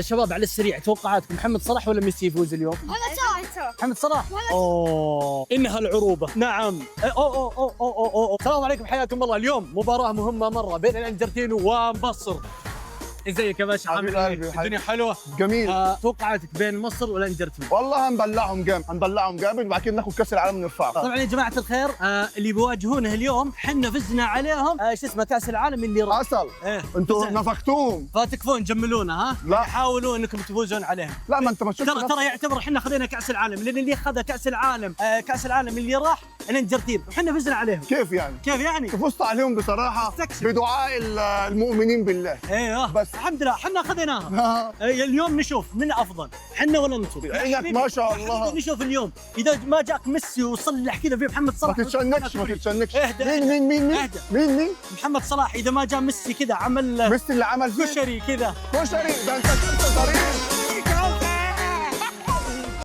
شباب على السريع، توقعاتكم محمد صلاح ولا ميسي يفوز اليوم؟ محمد صلاح. اوه انها العروبه. نعم. أوه. السلام عليكم، حياكم الله. اليوم مباراه مهمه مره بين الانجرتين ومصر. ازيك يا باشا؟ عامل ايه؟ الدنيا حلوه؟ جميل. توقعاتك بين مصر والانجرتين؟ والله هنبلعهم جامد وبعد كده ناخد كاس العالم نرفعه. طبعا يا جماعه الخير، اللي بيواجهونه اليوم حنا فزنا عليهم شو اسمه كاس العالم اللي راح. حصل. انتوا نفختوهم، فتكفون جملونا. ها لا حاولوا انكم تفوزون عليهم. لا ما انت ما شفتش. ترى يعتبر احنا خذينا كاس العالم، لان اللي اخذ كاس العالم اللي راح الانجرتين وحنا فزنا عليهم. كيف يعني؟ كيف يعني؟ فزت عليهم بصراحه استكشف. بدعاء المؤمنين بالله. ايوه بس الحمد لله حنا خذيناها. اليوم نشوف من افضل، حنا ولا انتم؟ عينك ما شاء الله. نشوف اليوم اذا ما جاك ميسي وصلح كذا في محمد صلاح. ما تتشنكش. اهدى. مين محمد صلاح اذا ما جاء ميسي كذا عمل ميسي اللي عمل كشري كذا. كشري ده انت